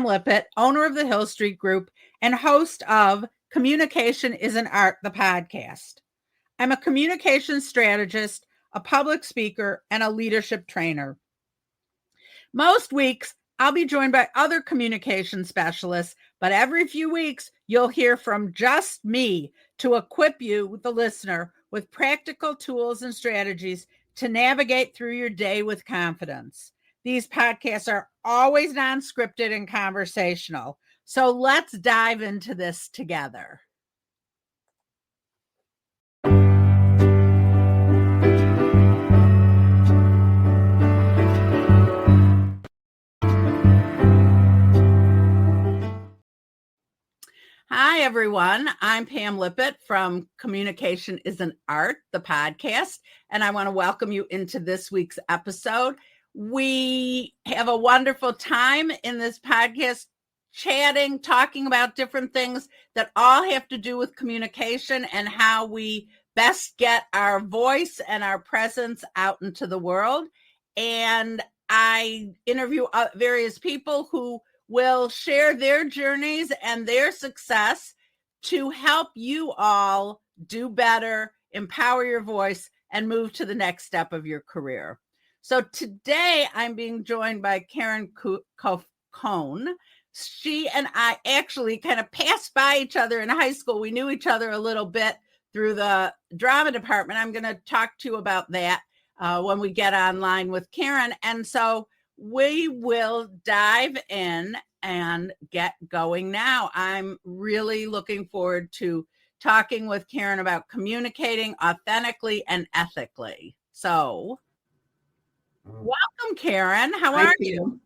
Lippitt, owner of the Hill Street Group and host of Communication is an Art, the podcast. I'm a communication strategist, a public speaker, and a leadership trainer. Most weeks, I'll be joined by other communication specialists, but every few weeks, you'll hear from just me to equip you, the listener, with practical tools and strategies to navigate through your day with confidence. These podcasts are always non-scripted and conversational. So let's dive into this together. Hi, everyone. I'm Pam Lippitt from Communication is an Art, the podcast, and I want to welcome you into this week's episode. We have a wonderful time in this podcast, chatting, talking about different things that all have to do with communication and how we best get our voice and our presence out into the world. And I interview various people who will share their journeys and their success to help you all do better, empower your voice, and move to the next step of your career. So today I'm being joined by Cohen. She and I actually kind of passed by each other in high school. We knew each other a little bit through the drama department. I'm going to talk to you about that when we get online with Karen. And so we will dive in and get going now. I'm really looking forward to talking with Karen about communicating authentically and ethically. So welcome, Karen. How are you?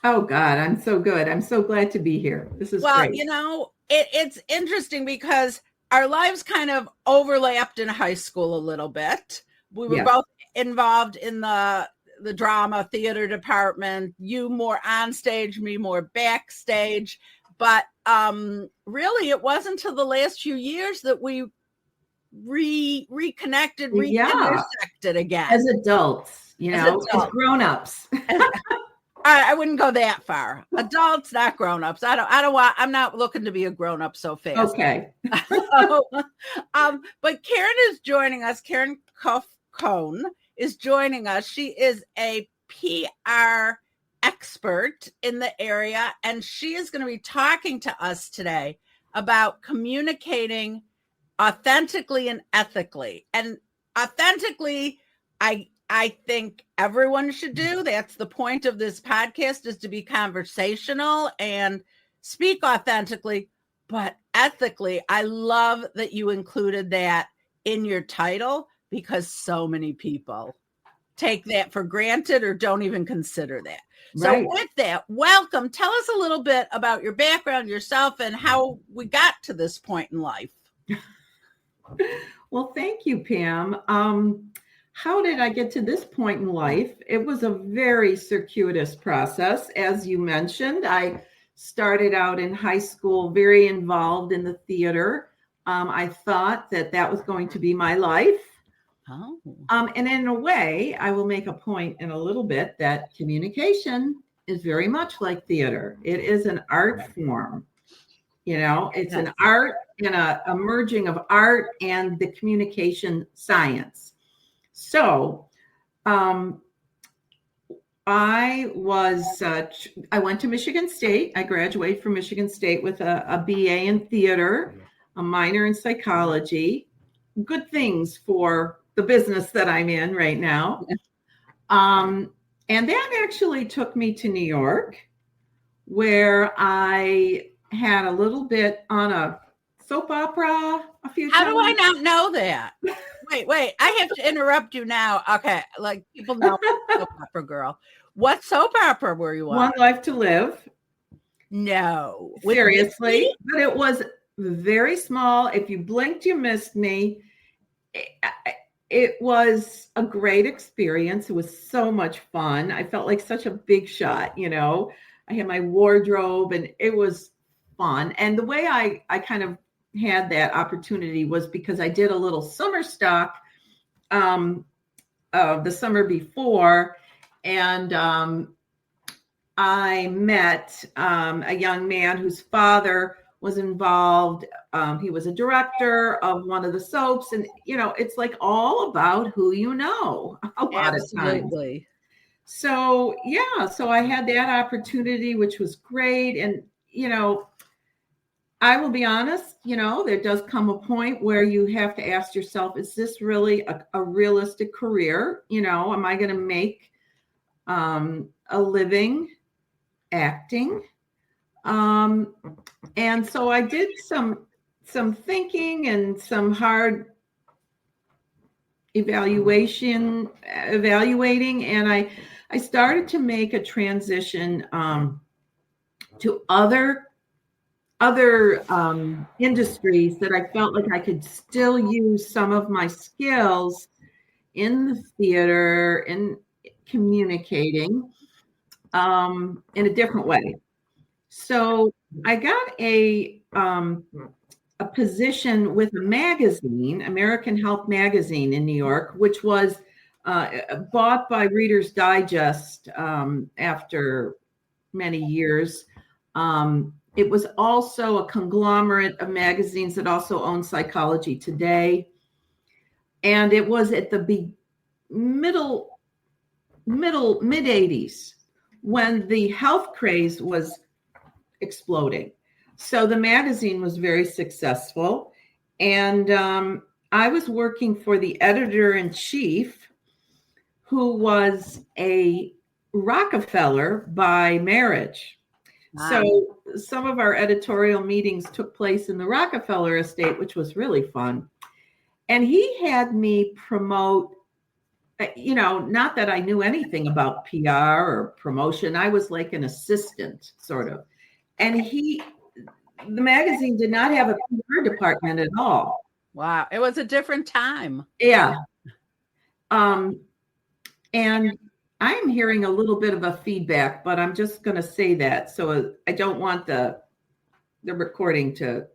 Oh, God, I'm so good. I'm so glad to be here. This is great. Well, you know, it's interesting because our lives kind of overlapped in high school a little bit. We were both involved in the drama theater department, you more on stage, me more backstage. But really, it wasn't until the last few years that we reconnected, intersected again. As adults, as grown-ups. I wouldn't go that far. Adults, not grown-ups. I'm not looking to be a grown-up so fast. Okay. But Karen is joining us. Karen Cohen is joining us. She is a PR expert in the area, and she is going to be talking to us today about communicating authentically and ethically. And authentically, I think everyone should do. That's the point of this podcast, is to be conversational and speak authentically. But ethically, I love that you included that in your title, because so many people take that for granted or don't even consider that. So with that, welcome. Tell us a little bit about your background, yourself, and how we got to this point in life. Well, thank you, Pam. How did I get to this point in life? It was a very circuitous process. As you mentioned, I started out in high school very involved in the theater. I thought that was going to be my life. Oh. And in a way, I will make a point in a little bit that communication is very much like theater. It is an art form. It's an art and a merging of art and the communication science. So I went to Michigan State. I graduated from Michigan State with a BA in theater, a minor in psychology. Good things for the business that I'm in right now. And that actually took me to New York, where I had a little bit on a soap opera a few times. How do I not know that? Wait, I have to interrupt you now. Okay, like people know soap opera girl. What soap opera were you on? One Life to Live. No. Seriously. But it was very small. If you blinked, you missed me. It was a great experience. It was so much fun. I felt like such a big shot, I had my wardrobe and it was fun. And the way I kind of had that opportunity was because I did a little summer stock the summer before. And I met a young man whose father was involved. He was a director of one of the soaps. And, it's like all about who you know a lot of times. Absolutely. So, so I had that opportunity, which was great. And, I will be honest, there does come a point where you have to ask yourself, is this really a realistic career? Am I going to make a living acting? And so I did some thinking and some hard evaluating, and I started to make a transition to other industries that I felt like I could still use some of my skills in the theater and communicating in a different way. So I got a position with a magazine, American Health Magazine in New York, which was bought by Reader's Digest after many years. It was also a conglomerate of magazines that also owned Psychology Today. And it was at the mid 80s when the health craze was exploding. So the magazine was very successful. And I was working for the editor-in-chief, who was a Rockefeller by marriage. Wow. So some of our editorial meetings took place in the Rockefeller estate, which was really fun. And he had me promote, not that I knew anything about PR or promotion. I was like an assistant, sort of. And the magazine did not have a PR department at all. Wow. It was a different time. Yeah. And I'm hearing a little bit of a feedback, but I'm just going to say that. So I don't want the recording to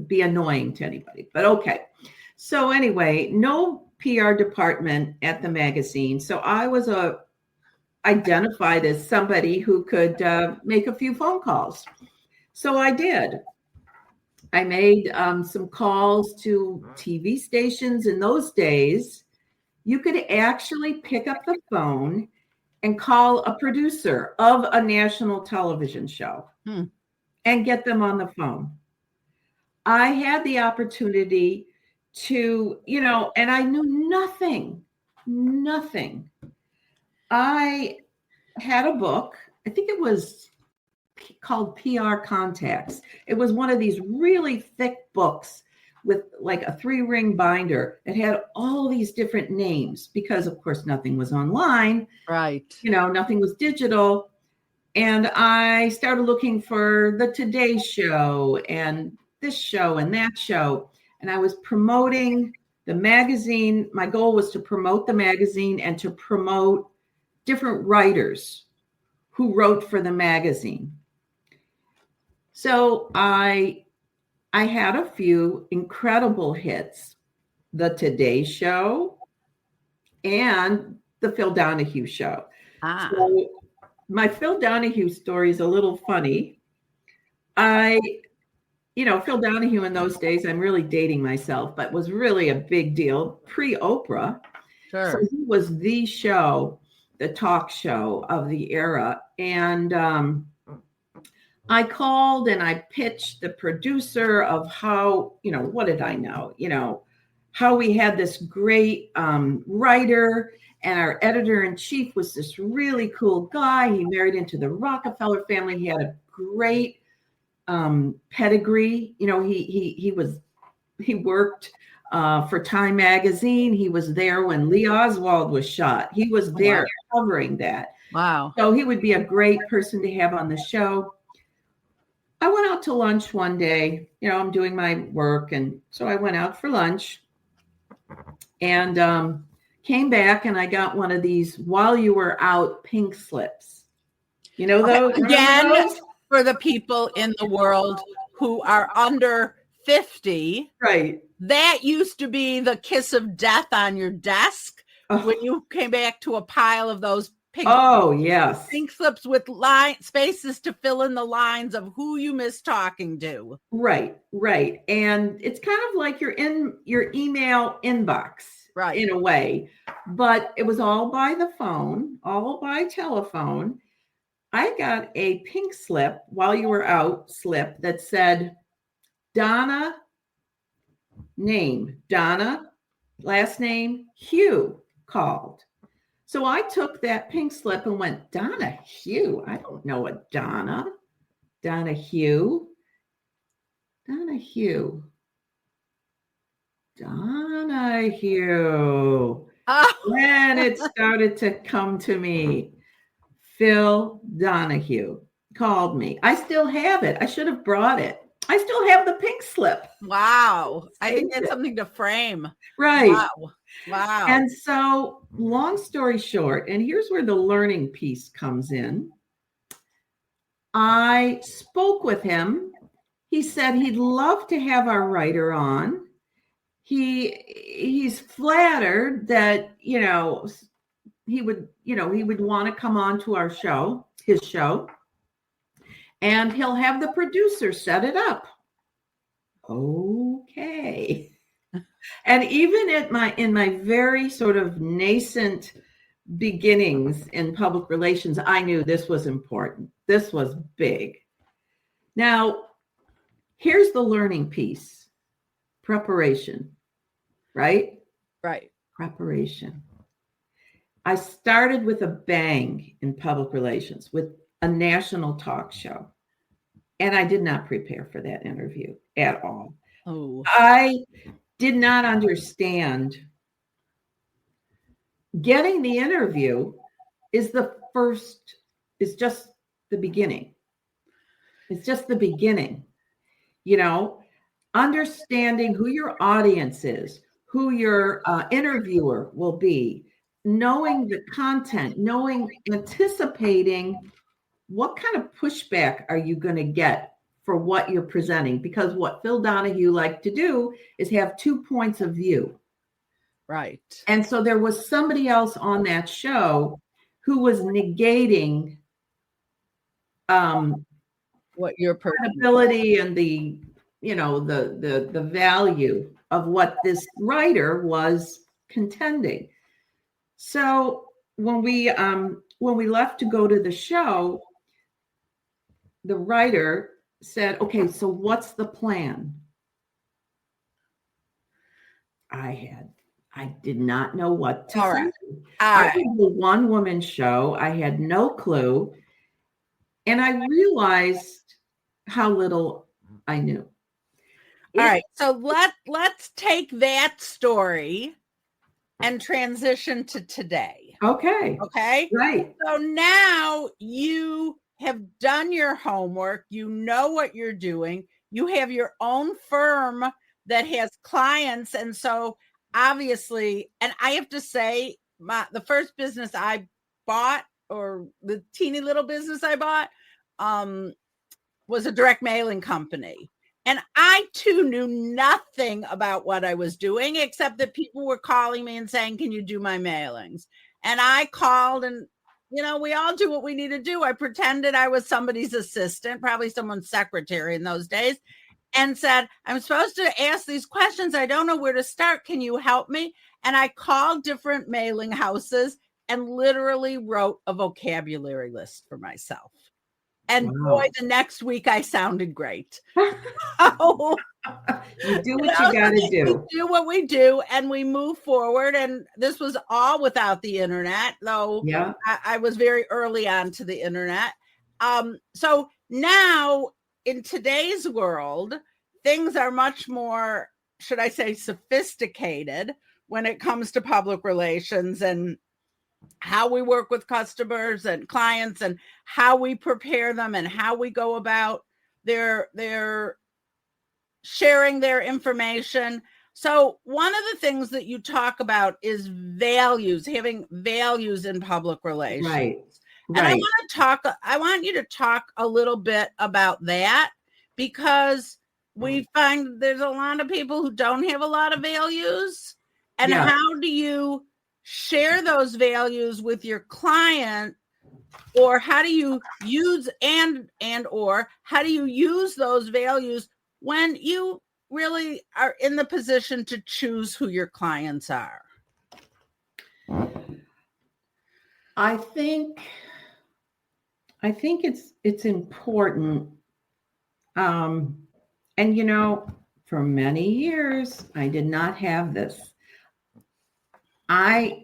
be annoying to anybody, but okay. So anyway, no PR department at the magazine. So I was identified as somebody who could make a few phone calls. So I did. I made some calls to TV stations. In those days, you could actually pick up the phone and call a producer of a national television show and get them on the phone. I had the opportunity to, and I knew nothing. I had a book. I think it was called PR Contacts. It was one of these really thick books with like a 3-ring binder. It had all these different names because, of course, nothing was online. Right. Nothing was digital. And I started looking for the Today Show and this show and that show. And I was promoting the magazine. My goal was to promote the magazine and to promote different writers who wrote for the magazine. So I had a few incredible hits, the Today Show and the Phil Donahue Show. So my Phil Donahue story is a little funny. Phil Donahue in those days, I'm really dating myself, but was really a big deal pre-Oprah. Sure. So he was the show, the talk show of the era. And I called and I pitched the producer of how, what did I know? How we had this great writer, and our editor-in-chief was this really cool guy. He married into the Rockefeller family. He had a great pedigree. He worked for Time Magazine. He was there when Lee Oswald was shot. He was there covering that. Wow. So he would be a great person to have on the show. I went out to lunch one day. I'm doing my work. And so I went out for lunch and came back and I got one of these while you were out pink slips. Those? Again, those? For the people in the world who are under 50. Right. That used to be the kiss of death on your desk when you came back to a pile of those Oh, yes. pink slips with spaces to fill in the lines of who you miss talking to. Right. And it's kind of like you're in your email inbox, right, in a way, but it was all by the phone, all by telephone. I got a pink slip while you were out slip that said, Donna, name, Donna, last name, Hugh called. So I took that pink slip and went, Donna Hugh. I don't know a Donna Hugh. Donna Hugh. Then it started to come to me. Phil Donahue called me. I still have it. I should have brought it. I still have the pink slip. Wow. I think that's something to frame. Right. Wow. And so, long story short, and here's where the learning piece comes in. I spoke with him. He said he'd love to have our writer on. He's flattered that, he would want to come on to our show, his show, and he'll have the producer set it up. Okay. And even in my very sort of nascent beginnings in public relations, I knew this was important. This was big. Now, here's the learning piece. Preparation, right? Right. Preparation. I started with a bang in public relations with a national talk show. And I did not prepare for that interview at all. Oh. I did not understand. Getting the interview is just the beginning. It's just the beginning. Understanding who your audience is, who your interviewer will be, knowing the content, anticipating what kind of pushback are you going to get for what you're presenting? Because what Phil Donahue liked to do is have 2 points of view. Right. And so there was somebody else on that show who was negating what your credibility and the value of what this writer was contending. So when we left to go to the show, the writer said, okay, so what's the plan? I did not know what to say. I was a one-woman show. I had no clue. And I realized how little I knew. All right. So let's take that story and transition to today. Okay. Right. So now you have done your homework. You know what you're doing. You have your own firm that has clients. And so obviously, and I have to say, the first business I bought, or the teeny little business I bought, was a direct mailing company. And I too knew nothing about what I was doing, except that people were calling me and saying, can you do my mailings? And I called, and we all do what we need to do. I pretended I was somebody's assistant, probably someone's secretary in those days, and said, I'm supposed to ask these questions. I don't know where to start. Can you help me? And I called different mailing houses and literally wrote a vocabulary list for myself. And boy, the next week I sounded great. You do what you got to do. We do what we do, and we move forward. And this was all without the internet, though. Yeah. I was very early on to the internet. So now in today's world, things are much more, should I say, sophisticated when it comes to public relations and how we work with customers and clients and how we prepare them and how we go about their sharing their information. So one of the things that you talk about is values, having values in public relations. Right. And I want you to talk a little bit about that, because we find there's a lot of people who don't have a lot of values. And how do you share those values with your client, or how do you use or how do you use those values when you really are in the position to choose who your clients are? I think it's important. And for many years, I did not have this. I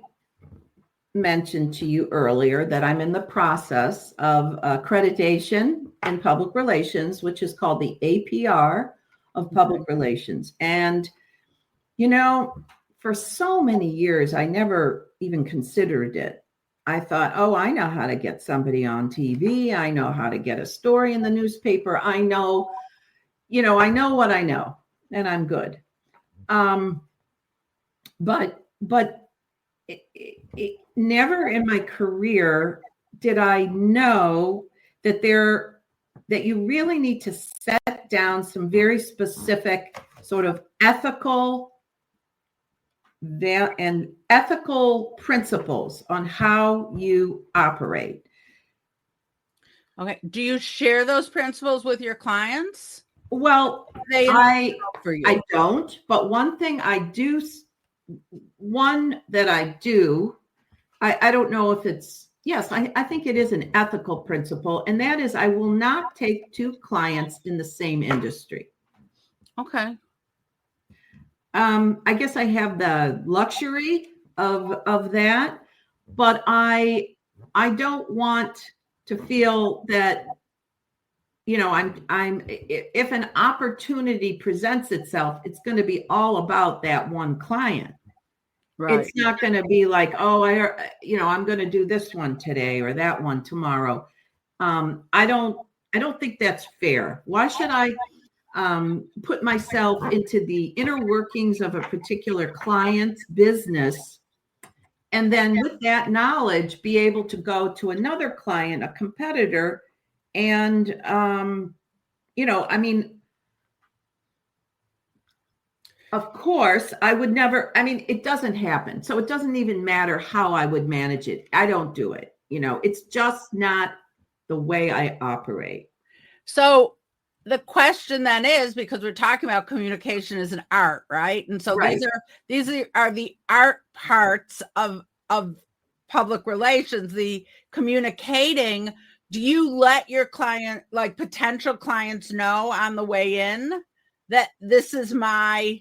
mentioned to you earlier that I'm in the process of accreditation in public relations, which is called the APR of public relations. And, for so many years, I never even considered it. I thought, oh, I know how to get somebody on TV. I know how to get a story in the newspaper. I know what I know, and I'm good. But it never in my career did I know that you really need to set down some very specific sort of ethical principles on how you operate. Okay. Do you share those principles with your clients? Well, I don't, but one that I do, I don't know if it's, yes, I think it is an ethical principle. And that is, I will not take two clients in the same industry. Okay. I guess I have the luxury of that, but I don't want to feel that, if an opportunity presents itself, it's going to be all about that one client. Right. It's not going to be like, oh, I'm going to do this one today or that one tomorrow. I don't think that's fair. Why should I put myself into the inner workings of a particular client's business, and then with that knowledge, be able to go to another client, a competitor, and, of course, I would never, it doesn't happen. So it doesn't even matter how I would manage it. I don't do it. It's just not the way I operate. So the question then is, because we're talking about communication as an art, right? And so right. these are the art parts of public relations, the communicating. Do you let your client, like potential clients, know on the way in that this is my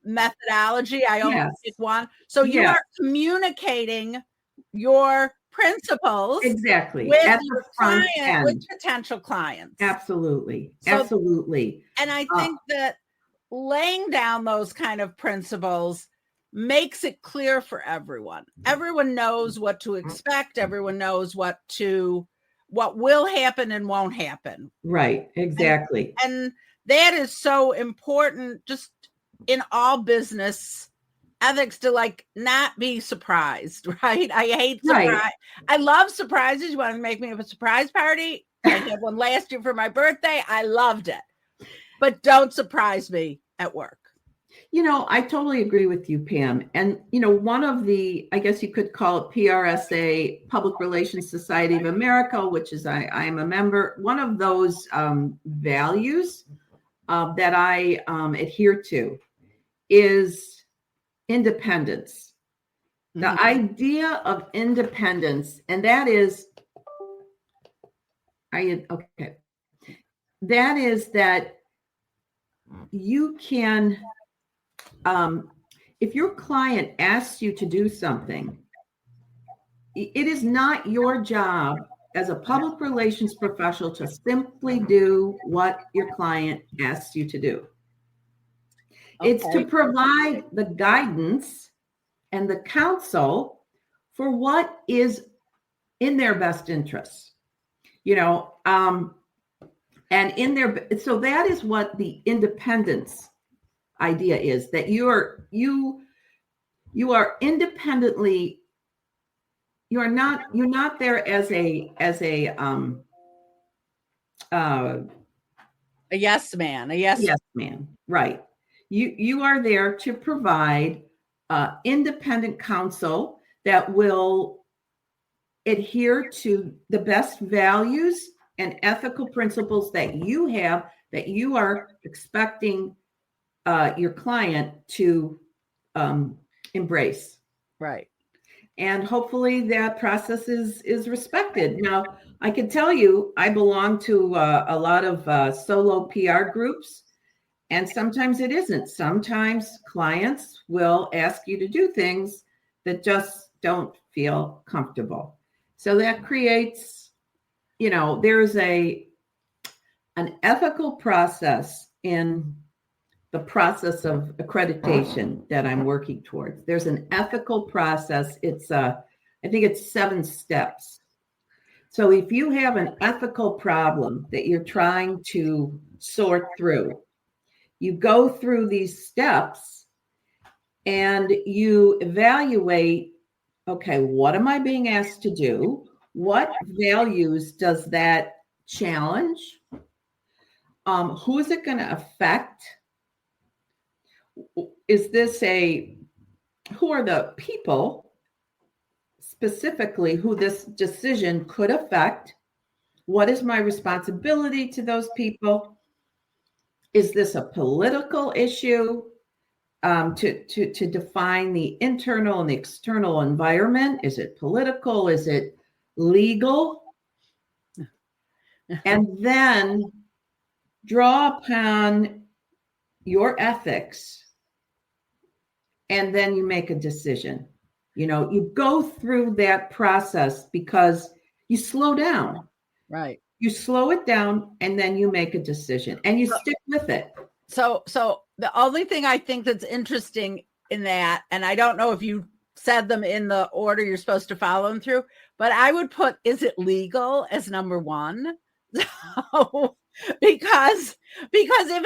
methodology? I only pick one. So you are communicating your principles exactly with at your the front end. With potential clients. Absolutely. And I think that laying down those kind of principles makes it clear for everyone. Everyone knows what to expect. Everyone knows what will happen and won't happen. Right. Exactly. And that is so important just in all business ethics, to not be surprised, right? I hate surprise. Right. I love surprises. You want to make me a surprise party? I had one last year for my birthday. I loved it. But don't surprise me at work. I totally agree with you, Pam. And, one of the, I guess you could call it PRSA, Public Relations Society of America, which is I am a member. One of those values that I adhere to is independence. The idea of independence, and that is, that is that you can, if your client asks you to do something, it is not your job as a public relations professional to simply do what your client asks you to do. Okay. It's to provide the guidance and the counsel for what is in their best interests, and so that is what the independence idea is, that you are independently, you're not there as a yes man, right. You are there to provide independent counsel that will adhere to the best values and ethical principles that you have, that you are expecting your client to embrace. Right. And hopefully that process is respected. Now, I can tell you, I belong to a lot of solo PR groups, and sometimes it isn't. Sometimes clients will ask you to do things that just don't feel comfortable. So that creates, there's an ethical process in the process of accreditation that I'm working towards. There's an ethical process. I think it's 7 steps. So if you have an ethical problem that you're trying to sort through, you go through these steps and you evaluate, okay, what am I being asked to do? What values does that challenge? Who is it going to affect? Who are the people specifically who this decision could affect? What is my responsibility to those people? Is this a political issue? To define the internal and the external environment? Is it political? Is it legal? And then draw upon your ethics, and then you make a decision. You go through that process because you slow down. Right. You slow it down, and then you make a decision, and you stick with it. So the only thing I think that's interesting in that, and I don't know if you said them in the order you're supposed to follow them through, but I would put, is it legal as number 1? So, because if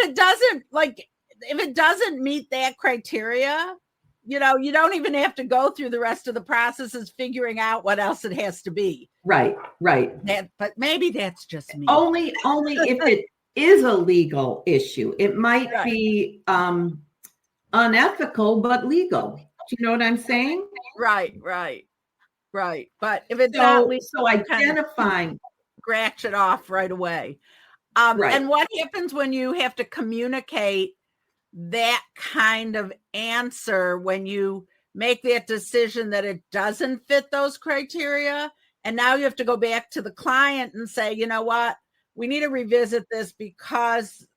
it doesn't meet that criteria, you don't even have to go through the rest of the processes figuring out what else it has to be. Right. But maybe that's just me. Only if it is a legal issue. It might be unethical, but legal. Do you know what I'm saying? Right. But if it's not legal, so identifying, scratch it off right away. Right. And what happens when you have to communicate that kind of answer, when you make that decision that it doesn't fit those criteria, and now you have to go back to the client and say, you know what, we need to revisit this because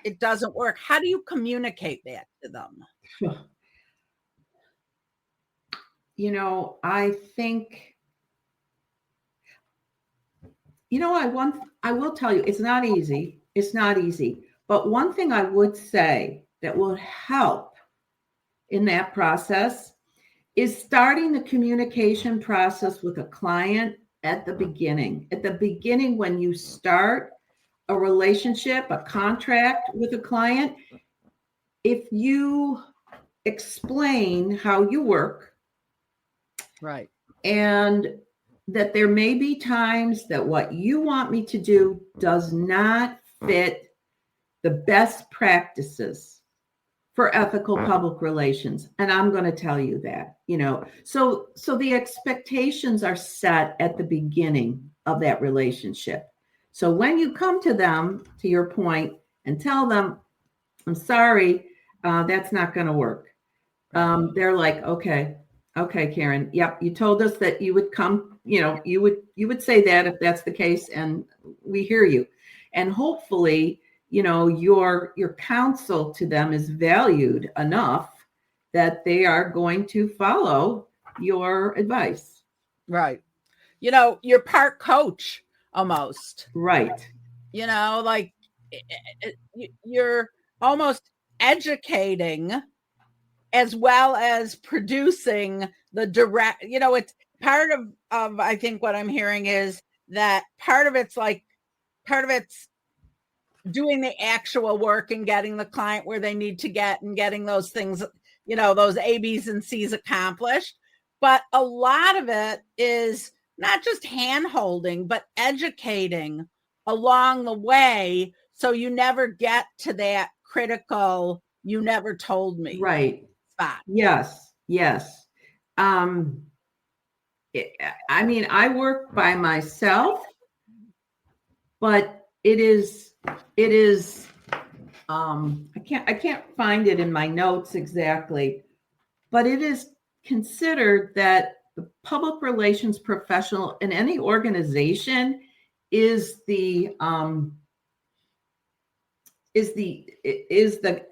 it doesn't work. How do you communicate that to them? I think, I will tell you, it's not easy. It's not easy. But one thing I would say that will help in that process is starting the communication process with a client at the beginning. At the beginning, when you start a relationship, a contract with a client, if you explain how you work, right, and that there may be times that what you want me to do does not fit the best practices for ethical public relations. And I'm going to tell you that, so the expectations are set at the beginning of that relationship. So when you come to them, to your point, and tell them, I'm sorry, that's not going to work. They're like, okay, Karen. Yep. You told us that you would come, you would say that if that's the case, and we hear you. And hopefully, your counsel to them is valued enough that they are going to follow your advice. Right. You're part coach almost. Right. Like you're almost educating as well as producing the direct, it's part of I think what I'm hearing is that part of it's doing the actual work and getting the client where they need to get and getting those things, those A, B's, and C's accomplished. But a lot of it is not just hand-holding, but educating along the way. So you never get to that critical, you never told me. Right. Spot. Yes. I mean, I work by myself, but it is, I can't find it in my notes exactly, but it is considered that the public relations professional in any organization is the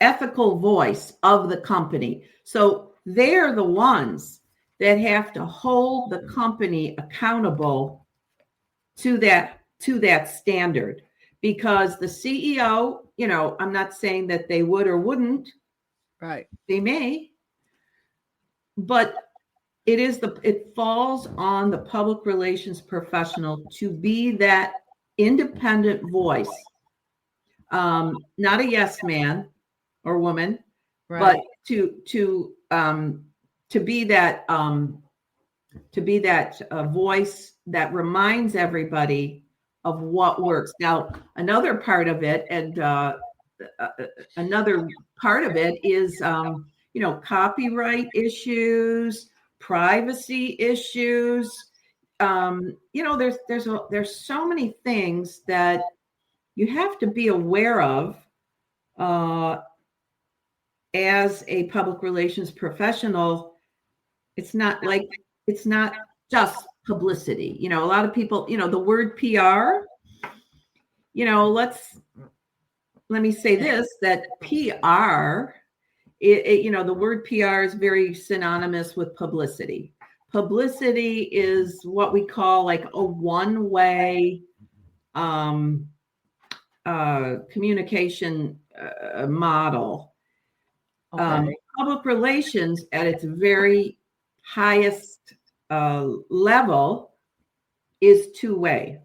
ethical voice of the company. So they're the ones that have to hold the company accountable to that standard, because the CEO, I'm not saying that they would or wouldn't, Right. they may, but it falls on the public relations professional to be that independent voice, not a yes man or woman, Right. but to be that voice that reminds everybody of what works. Now, another part of it, and another part of it is, copyright issues, privacy issues. There's so many things that you have to be aware of as a public relations professional. It's not just publicity. A lot of people, the word PR, let me say this, that PR, the word PR is very synonymous with publicity. Publicity is what we call like a one-way communication model. Okay. Public relations at its very highest level is two-way.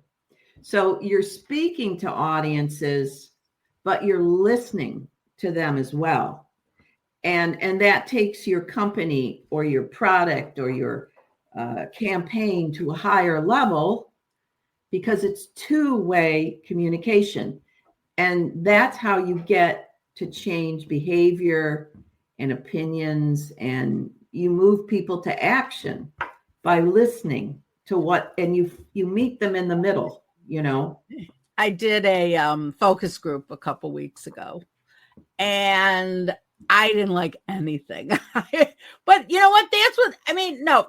So you're speaking to audiences, but you're listening to them as well. And that takes your company or your product or your campaign to a higher level, because it's two-way communication. And that's how you get to change behavior and opinions, and you move people to action by listening to and you meet them in the middle. I did a focus group a couple weeks ago, and I didn't like anything. But you know what? No,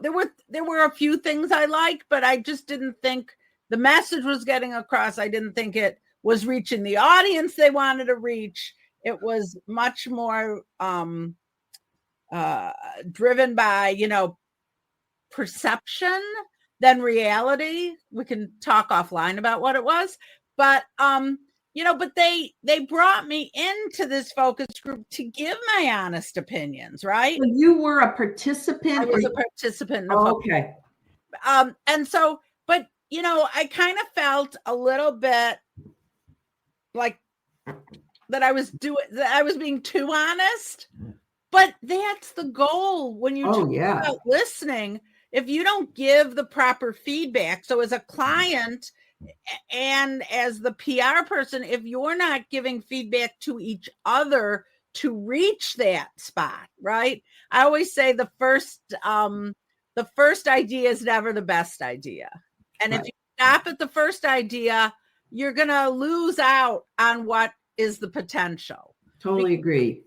there were a few things I liked, but I just didn't think the message was getting across. I didn't think it was reaching the audience they wanted to reach. It was much more driven by, perception than reality. We can talk offline about what it was, but but they brought me into this focus group to give my honest opinions, right? So you were a participant? I was a participant in okay. And so, but I kind of felt a little bit like that I was being too honest. But that's the goal when you talk about listening. If you don't give the proper feedback, so as a client and as the PR person, if you're not giving feedback to each other to reach that spot, right? I always say the first idea is never the best idea. And if you stop at the first idea, you're going to lose out on what is the potential. Totally agree.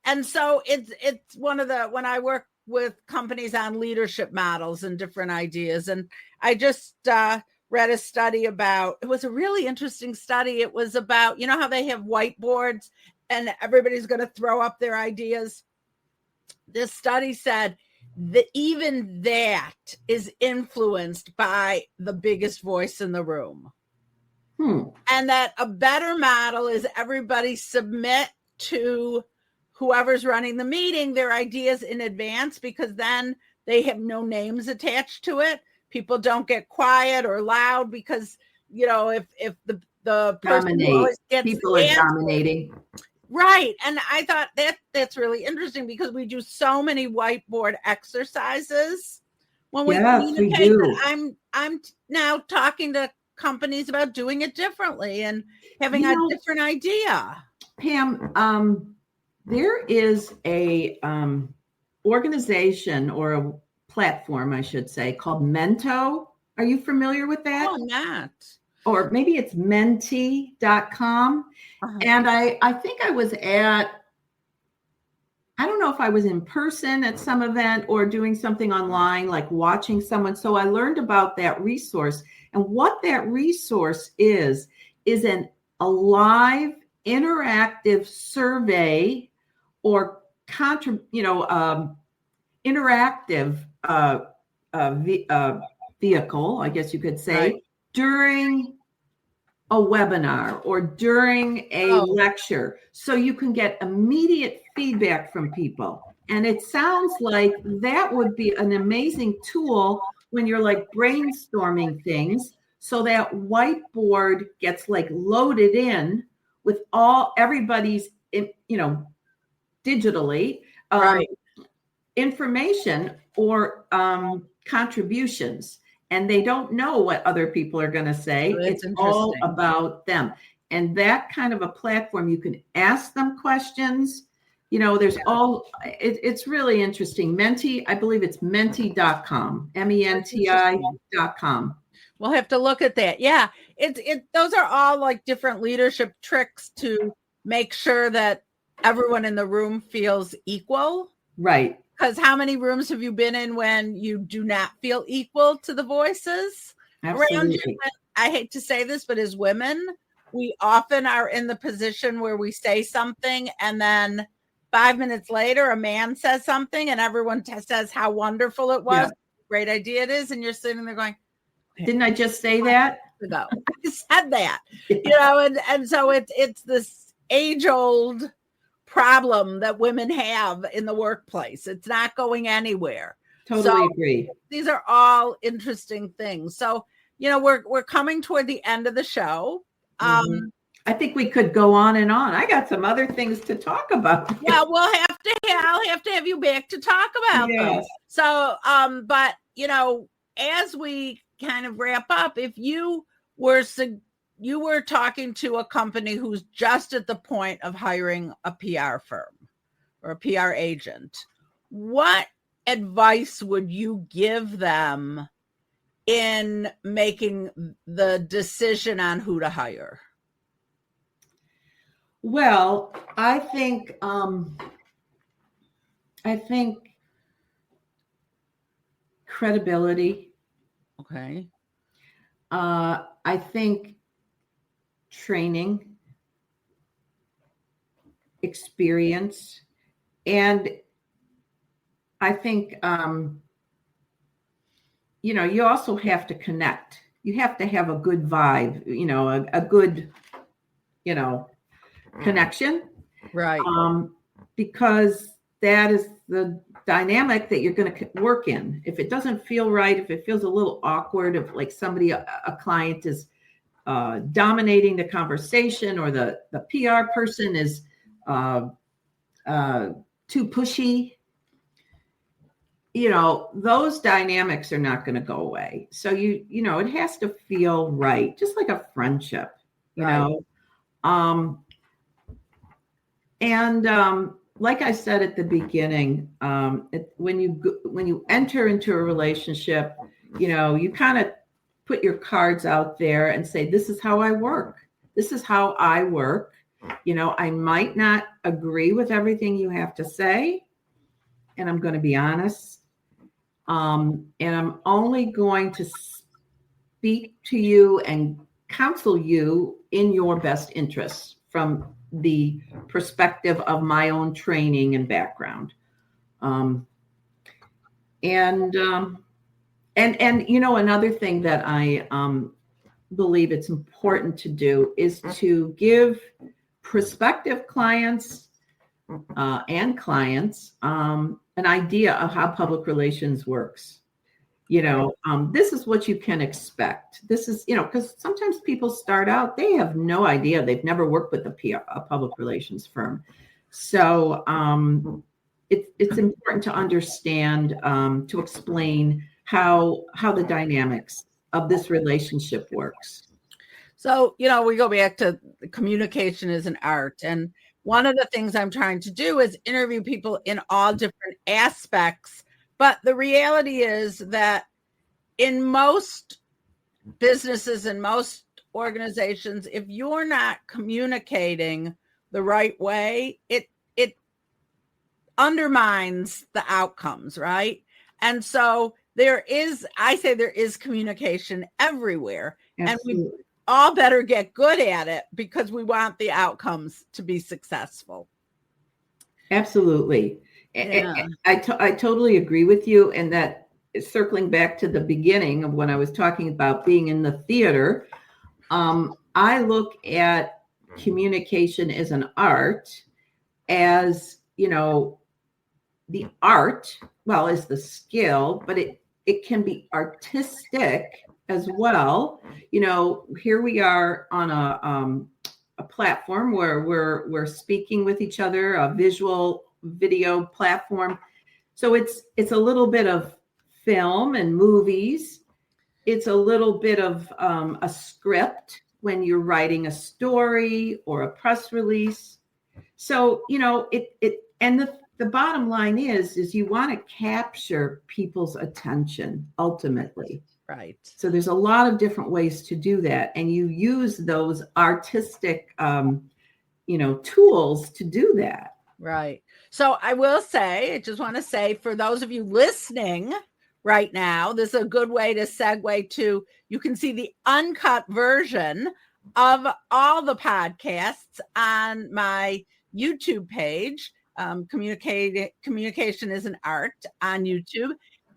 And so it's one of when I work with companies on leadership models and different ideas. And I just read a study it was a really interesting study. It was about, how they have whiteboards and everybody's going to throw up their ideas. This study said that even that is influenced by the biggest voice in the room. And that a better model is everybody submit to whoever's running the meeting their ideas in advance, because then they have no names attached to it. People don't get quiet or loud, because if the person who always gets people are dominating. Right. And I thought that's really interesting, because we do so many whiteboard exercises when we communicate. We do. I'm now talking to companies about doing it differently and having a different idea. Pam, there is a organization or a platform, I should say, called Mento. Are you familiar with that? Oh, not. Or maybe it's menti.com. Uh-huh. And I think I was I don't know if I was in person at some event or doing something online, like watching someone. So I learned about that resource. And what that resource is a live interactive survey or interactive vehicle, I guess you could say, Right. during a webinar or during a lecture, so you can get immediate feedback from people. And it sounds like that would be an amazing tool when you're like brainstorming things, so that whiteboard gets like loaded in with everybody's, digitally Right. information or contributions. And they don't know what other people are going to say. Oh, it's all about them. And that kind of a platform, you can ask them questions. There's it's really interesting. Menti, I believe it's menti.com, menti.com. We'll have to look at that. Yeah. Those are all like different leadership tricks to make sure that everyone in the room feels equal. Right. Because how many rooms have you been in when you do not feel equal to the voices around you? I hate to say this, but as women, we often are in the position where we say something and then 5 minutes later, a man says something and everyone says how wonderful it was, great idea it is. And you're sitting there going, didn't I just say that? I said that, and so it's this age-old problem that women have in the workplace. It's not going anywhere. Totally agree. These are all interesting things. So, we're coming toward the end of the show. I think we could go on and on. I got some other things to talk about. Yeah, I'll have to have you back to talk about them. So, but as we kind of wrap up, if you were talking to a company who's just at the point of hiring a PR firm or a PR agent, what advice would you give them in making the decision on who to hire? Well, I think credibility. Okay. I think training, experience, and I think you also have to connect. You have to have a good vibe, a good connection, right? Because that is the dynamic that you're going to work in. If it doesn't feel right, if it feels a little awkward, if like a client is dominating the conversation, or the PR person is too pushy, those dynamics are not going to go away. So it has to feel right, just like a friendship, like I said at the beginning, when you enter into a relationship, you kind of put your cards out there and say, this is how I work. This is how I work. I might not agree with everything you have to say, and I'm going to be honest. And I'm only going to speak to you and counsel you in your best interests from the perspective of my own training and background. Another thing that I believe it's important to do is to give prospective clients and clients an idea of how public relations works. This is what you can expect. This is, because sometimes people start out, they have no idea. They've never worked with a public relations firm. So it's important to understand, to explain how the dynamics of this relationship works. So, we go back to communication is an art. And one of the things I'm trying to do is interview people in all different aspects But the reality is that in most businesses and most organizations, if you're not communicating the right way, it undermines the outcomes, right? And so I say there is communication everywhere. Absolutely. And we all better get good at it because we want the outcomes to be successful. Absolutely. Yeah. I totally agree with you. And that, circling back to the beginning of when I was talking about being in the theater, I look at communication as an art, as, the art, well, is the skill, but it can be artistic as well. Here we are on a platform where we're speaking with each other, a visual video platform. So it's a little bit of film and movies. It's a little bit of a script when you're writing a story or a press release. So, and the bottom line is you want to capture people's attention ultimately. Right. So there's a lot of different ways to do that. And you use those artistic, tools to do that. Right. So I will say, I just want to say, for those of you listening right now, this is a good way to segue to, you can see the uncut version of all the podcasts on my YouTube page. Communication is an Art on YouTube,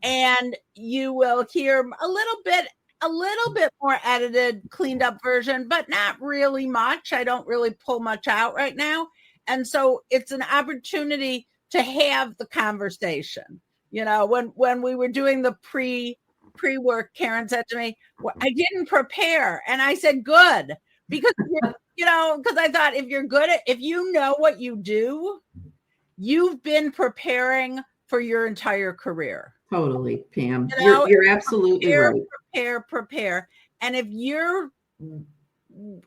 and you will hear a little bit more edited, cleaned up version, but not really much. I don't really pull much out right now. And so it's an opportunity to have the conversation. When we were doing the pre-work, Karen said to me, well, I didn't prepare. And I said, good, because, because I thought if you know what you do, you've been preparing for your entire career. Totally, Pam. You're absolutely right. Prepare. And if you're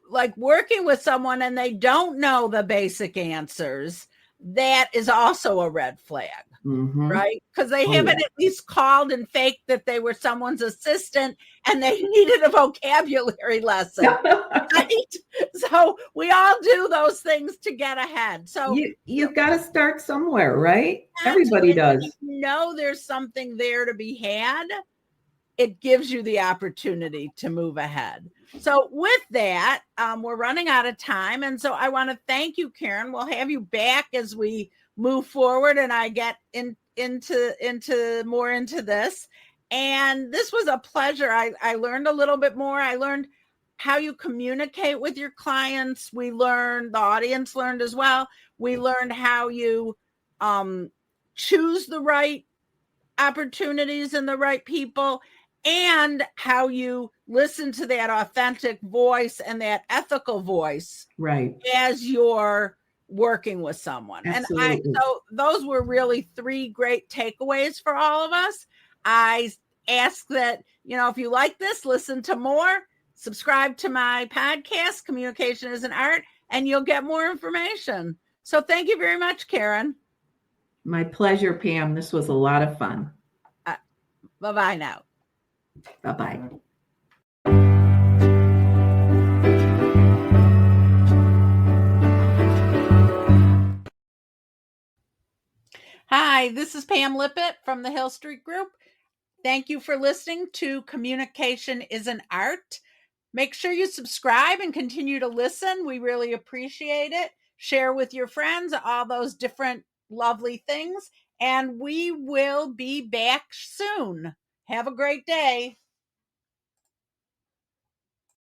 like working with someone and they don't know the basic answers, that is also a red flag. Mm-hmm. Right? Because they haven't at least called and faked that they were someone's assistant and they needed a vocabulary lesson. Right? So we all do those things to get ahead. So you've got to start somewhere, right? Everybody does. There's something there to be had. It gives you the opportunity to move ahead. So with that, we're running out of time. And so I want to thank you, Karen. We'll have you back as we move forward and I get into more into this. And this was a pleasure. I learned a little bit more. I learned how you communicate with your clients. The audience learned as well. We learned how you choose the right opportunities and the right people, and how you listen to that authentic voice and that ethical voice, right, as you're working with someone. Absolutely. And so those were really 3 great takeaways for all of us. I ask that, if you like this, listen to more, subscribe to my podcast, Communication is an Art, and you'll get more information. So thank you very much, Karen. My pleasure, Pam. This was a lot of fun. Bye-bye now. Bye-bye. Hi, this is Pam Lippitt from the Hill Street Group. Thank you for listening to Communication is an Art. Make sure you subscribe and continue to listen. We really appreciate it. Share with your friends all those different lovely things. And we will be back soon. Have a great day.